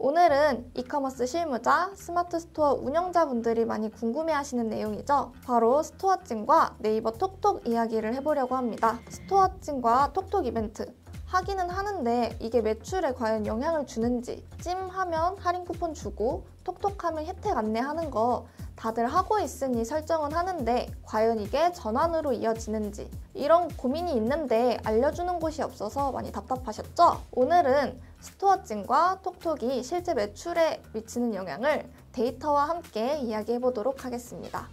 오늘은 이커머스 실무자, 스마트 스토어 운영자분들이 많이 궁금해하시는 내용이죠. 바로 스토어 찜과 네이버 톡톡 이야기를 해보려고 합니다. 스토어 찜과 톡톡 이벤트 하기는 하는데 이게 매출에 과연 영향을 주는지, 찜하면 할인 쿠폰 주고 톡톡하면 혜택 안내하는 거 다들 하고 있으니 설정은 하는데 과연 이게 전환으로 이어지는지 이런 고민이 있는데 알려주는 곳이 없어서 많이 답답하셨죠? 오늘은 스토어 찜과 톡톡이 실제 매출에 미치는 영향을 데이터와 함께 이야기해 보도록 하겠습니다.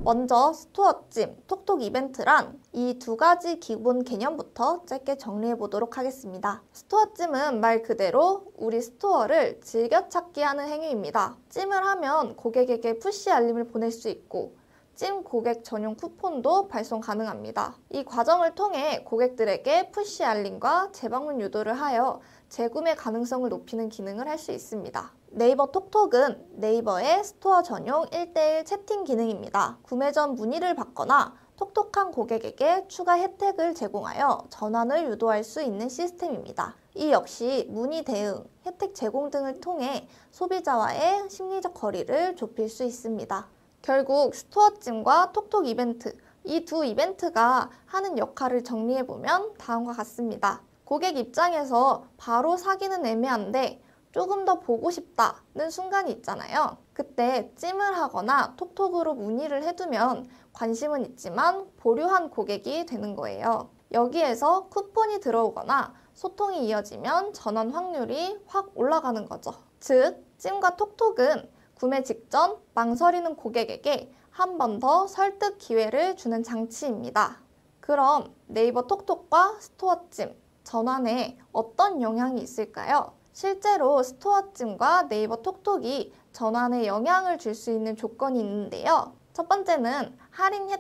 먼저 스토어 찜, 톡톡 이벤트란 이 두 가지 기본 개념부터 짧게 정리해 보도록 하겠습니다. 스토어 찜은 말 그대로 우리 스토어를 즐겨찾기 하는 행위입니다. 찜을 하면 고객에게 푸시 알림을 보낼 수 있고 찜 고객 전용 쿠폰도 발송 가능합니다. 이 과정을 통해 고객들에게 푸시 알림과 재방문 유도를 하여 재구매 가능성을 높이는 기능을 할 수 있습니다. 네이버 톡톡은 네이버의 스토어 전용 1:1 채팅 기능입니다. 구매 전 문의를 받거나 톡톡한 고객에게 추가 혜택을 제공하여 전환을 유도할 수 있는 시스템입니다. 이 역시 문의 대응, 혜택 제공 등을 통해 소비자와의 심리적 거리를 좁힐 수 있습니다. 결국 스토어 찜과 톡톡 이벤트, 이 두 이벤트가 하는 역할을 정리해보면 다음과 같습니다. 고객 입장에서 바로 사기는 애매한데 조금 더 보고 싶다는 순간이 있잖아요. 그때 찜을 하거나 톡톡으로 문의를 해두면 관심은 있지만 보류한 고객이 되는 거예요. 여기에서 쿠폰이 들어오거나 소통이 이어지면 전환 확률이 확 올라가는 거죠. 즉, 찜과 톡톡은 구매 직전 망설이는 고객에게 한 번 더 설득 기회를 주는 장치입니다. 그럼 네이버 톡톡과 스토어 찜, 전환에 어떤 영향이 있을까요? 실제로 스토어 찜과 네이버 톡톡이 전환에 영향을 줄 수 있는 조건이 있는데요. 첫 번째는 할인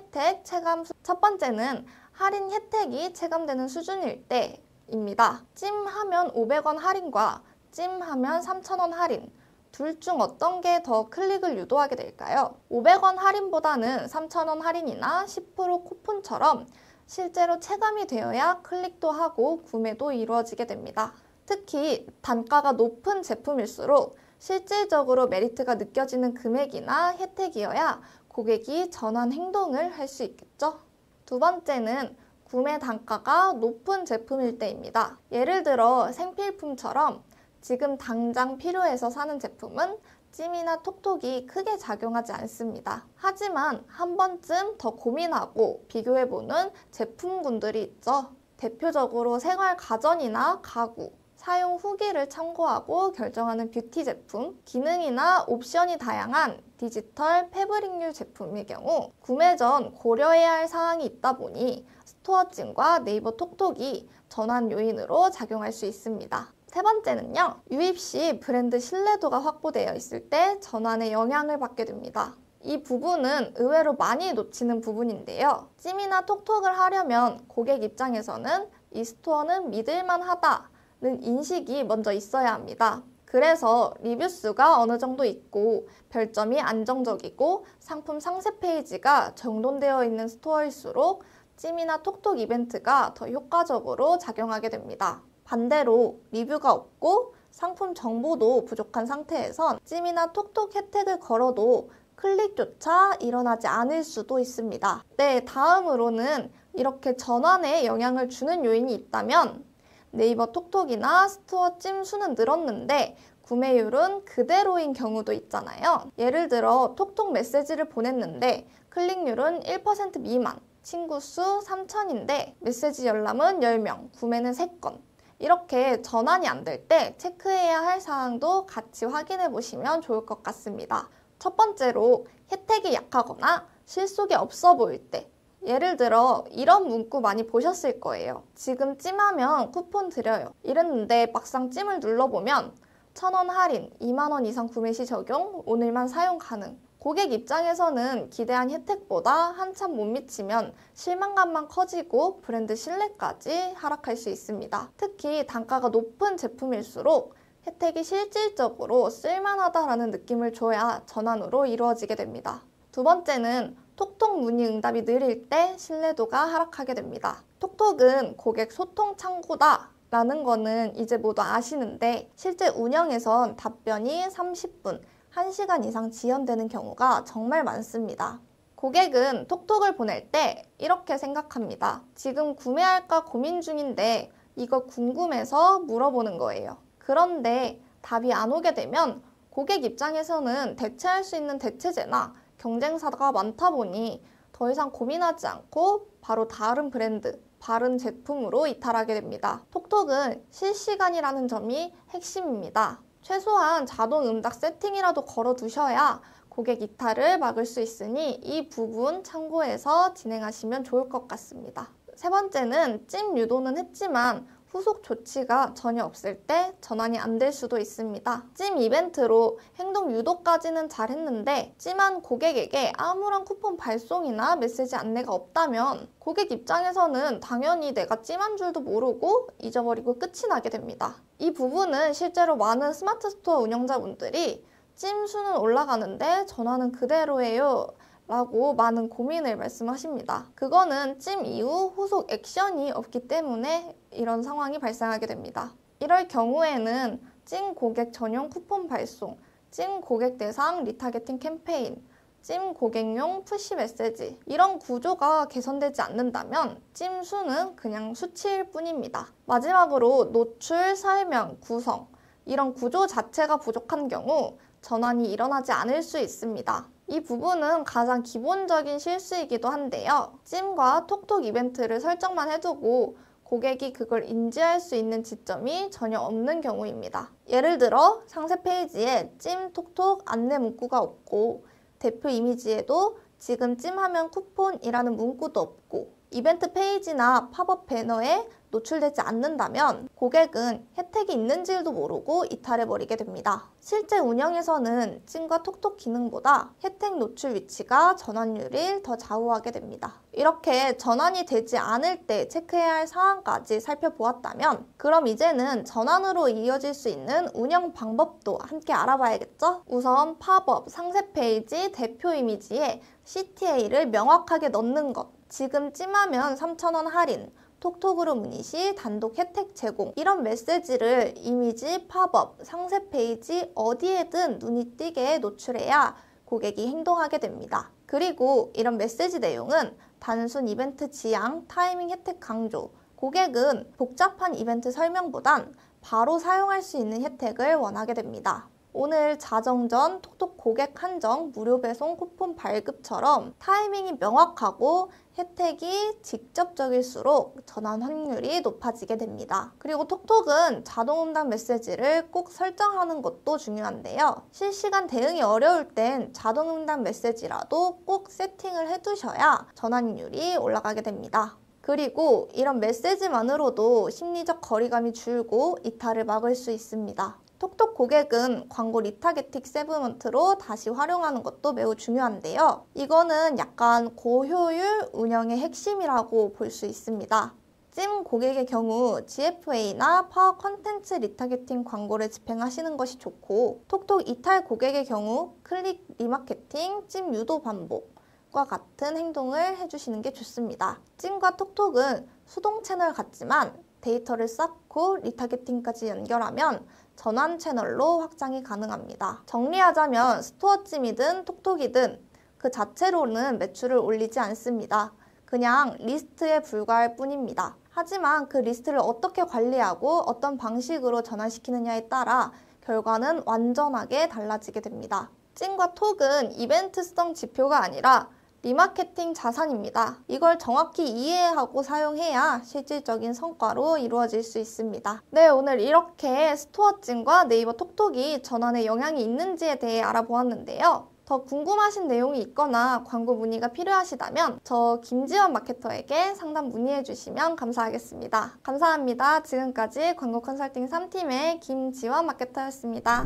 혜택이 체감되는 수준일 때입니다. 찜하면 500원 할인과 찜하면 3,000원 할인, 둘 중 어떤 게 더 클릭을 유도하게 될까요? 500원 할인보다는 3,000원 할인이나 10% 쿠폰처럼 실제로 체감이 되어야 클릭도 하고 구매도 이루어지게 됩니다. 특히 단가가 높은 제품일수록 실질적으로 메리트가 느껴지는 금액이나 혜택이어야 고객이 전환 행동을 할 수 있겠죠. 두 번째는 구매 단가가 높은 제품일 때입니다. 예를 들어 생필품처럼 지금 당장 필요해서 사는 제품은 찜이나 톡톡이 크게 작용하지 않습니다. 하지만 한 번쯤 더 고민하고 비교해보는 제품군들이 있죠. 대표적으로 생활 가전이나 가구, 사용 후기를 참고하고 결정하는 뷰티 제품, 기능이나 옵션이 다양한 디지털 패브릭류 제품의 경우 구매 전 고려해야 할 사항이 있다 보니 스토어 찜과 네이버 톡톡이 전환 요인으로 작용할 수 있습니다. 세 번째는요, 유입 시 브랜드 신뢰도가 확보되어 있을 때 전환에 영향을 받게 됩니다. 이 부분은 의외로 많이 놓치는 부분인데요. 찜이나 톡톡을 하려면 고객 입장에서는 이 스토어는 믿을만 하다는 인식이 먼저 있어야 합니다. 그래서 리뷰 수가 어느 정도 있고 별점이 안정적이고 상품 상세 페이지가 정돈되어 있는 스토어일수록 찜이나 톡톡 이벤트가 더 효과적으로 작용하게 됩니다. 반대로 리뷰가 없고 상품 정보도 부족한 상태에선 찜이나 톡톡 혜택을 걸어도 클릭조차 일어나지 않을 수도 있습니다. 네, 다음으로는 이렇게 전환에 영향을 주는 요인이 있다면 네이버 톡톡이나 스토어 찜 수는 늘었는데 구매율은 그대로인 경우도 있잖아요. 예를 들어 톡톡 메시지를 보냈는데 클릭률은 1% 미만, 친구 수 3,000인데 메시지 열람은 10명, 구매는 3건. 이렇게 전환이 안 될 때 체크해야 할 사항도 같이 확인해 보시면 좋을 것 같습니다. 첫 번째로 혜택이 약하거나 실속이 없어 보일 때, 예를 들어 이런 문구 많이 보셨을 거예요. 지금 찜하면 쿠폰 드려요. 이랬는데 막상 찜을 눌러보면 1,000원 할인, 2만 원 이상 구매 시 적용, 오늘만 사용 가능. 고객 입장에서는 기대한 혜택보다 한참 못 미치면 실망감만 커지고 브랜드 신뢰까지 하락할 수 있습니다. 특히 단가가 높은 제품일수록 혜택이 실질적으로 쓸만하다라는 느낌을 줘야 전환으로 이루어지게 됩니다. 두 번째는 톡톡 문의 응답이 느릴 때 신뢰도가 하락하게 됩니다. 톡톡은 고객 소통 창구다 라는 거는 이제 모두 아시는데 실제 운영에선 답변이 30분, 1시간 이상 지연되는 경우가 정말 많습니다. 고객은 톡톡을 보낼 때 이렇게 생각합니다. 지금 구매할까 고민 중인데 이거 궁금해서 물어보는 거예요. 그런데 답이 안 오게 되면 고객 입장에서는 대체할 수 있는 대체제나 경쟁사가 많다 보니 더 이상 고민하지 않고 바로 다른 브랜드, 다른 제품으로 이탈하게 됩니다. 톡톡은 실시간이라는 점이 핵심입니다. 최소한 자동 응답 세팅이라도 걸어두셔야 고객 이탈을 막을 수 있으니 이 부분 참고해서 진행하시면 좋을 것 같습니다. 세 번째는 찜 유도는 했지만 후속 조치가 전혀 없을 때 전환이 안 될 수도 있습니다. 찜 이벤트로 행동 유도까지는 잘 했는데 찜한 고객에게 아무런 쿠폰 발송이나 메시지 안내가 없다면 고객 입장에서는 당연히 내가 찜한 줄도 모르고 잊어버리고 끝이 나게 됩니다. 이 부분은 실제로 많은 스마트 스토어 운영자분들이 찜 수는 올라가는데 전화는 그대로예요 라고 많은 고민을 말씀하십니다. 그거는 찜 이후 후속 액션이 없기 때문에 이런 상황이 발생하게 됩니다. 이럴 경우에는 찜 고객 전용 쿠폰 발송, 찜 고객 대상 리타게팅 캠페인, 찜 고객용 푸시 메시지 이런 구조가 개선되지 않는다면 찜 수는 그냥 수치일 뿐입니다. 마지막으로 노출, 설명, 구성 이런 구조 자체가 부족한 경우 전환이 일어나지 않을 수 있습니다. 이 부분은 가장 기본적인 실수이기도 한데요. 찜과 톡톡 이벤트를 설정만 해두고 고객이 그걸 인지할 수 있는 지점이 전혀 없는 경우입니다. 예를 들어 상세 페이지에 찜 톡톡 안내 문구가 없고 대표 이미지에도 지금 찜하면 쿠폰이라는 문구도 없고 이벤트 페이지나 팝업 배너에 노출되지 않는다면 고객은 혜택이 있는지도 모르고 이탈해버리게 됩니다. 실제 운영에서는 찜과 톡톡 기능보다 혜택 노출 위치가 전환율을 더 좌우하게 됩니다. 이렇게 전환이 되지 않을 때 체크해야 할 사항까지 살펴보았다면 그럼 이제는 전환으로 이어질 수 있는 운영 방법도 함께 알아봐야겠죠? 우선 팝업, 상세 페이지, 대표 이미지에 CTA를 명확하게 넣는 것, 지금 찜하면 3,000원 할인, 톡톡으로 문의 시 단독 혜택 제공 이런 메시지를 이미지, 팝업, 상세 페이지 어디에든 눈이 띄게 노출해야 고객이 행동하게 됩니다. 그리고 이런 메시지 내용은 단순 이벤트 지향, 타이밍 혜택 강조, 고객은 복잡한 이벤트 설명보단 바로 사용할 수 있는 혜택을 원하게 됩니다. 오늘 자정전 톡톡 고객 한정 무료 배송 쿠폰 발급처럼 타이밍이 명확하고 혜택이 직접적일수록 전환 확률이 높아지게 됩니다. 그리고 톡톡은 자동 응답 메시지를 꼭 설정하는 것도 중요한데요. 실시간 대응이 어려울 땐 자동 응답 메시지라도 꼭 세팅을 해두셔야 전환율이 올라가게 됩니다. 그리고 이런 메시지만으로도 심리적 거리감이 줄고 이탈을 막을 수 있습니다. 톡톡 고객은 광고 리타게팅 세그먼트로 다시 활용하는 것도 매우 중요한데요. 이거는 약간 고효율 운영의 핵심이라고 볼 수 있습니다. 찜 고객의 경우 GFA나 파워 컨텐츠 리타게팅 광고를 집행하시는 것이 좋고 톡톡 이탈 고객의 경우 클릭 리마케팅, 찜 유도 반복과 같은 행동을 해주시는 게 좋습니다. 찜과 톡톡은 수동 채널 같지만 데이터를 쌓고 리타게팅까지 연결하면 전환 채널로 확장이 가능합니다. 정리하자면 스토어 찜이든 톡톡이든 그 자체로는 매출을 올리지 않습니다. 그냥 리스트에 불과할 뿐입니다. 하지만 그 리스트를 어떻게 관리하고 어떤 방식으로 전환시키느냐에 따라 결과는 완전하게 달라지게 됩니다. 찜과 톡은 이벤트성 지표가 아니라 리마케팅 자산입니다. 이걸 정확히 이해하고 사용해야 실질적인 성과로 이루어질 수 있습니다. 네, 오늘 이렇게 스토어 찜과 네이버 톡톡이 전환에 영향이 있는지에 대해 알아보았는데요. 더 궁금하신 내용이 있거나 광고 문의가 필요하시다면 저 김지원 마케터에게 상담 문의해 주시면 감사하겠습니다. 감사합니다. 지금까지 광고 컨설팅 3팀의 김지원 마케터였습니다.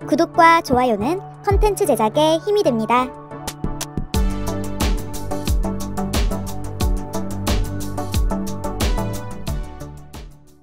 구독과 좋아요는 컨텐츠 제작에 힘이 됩니다.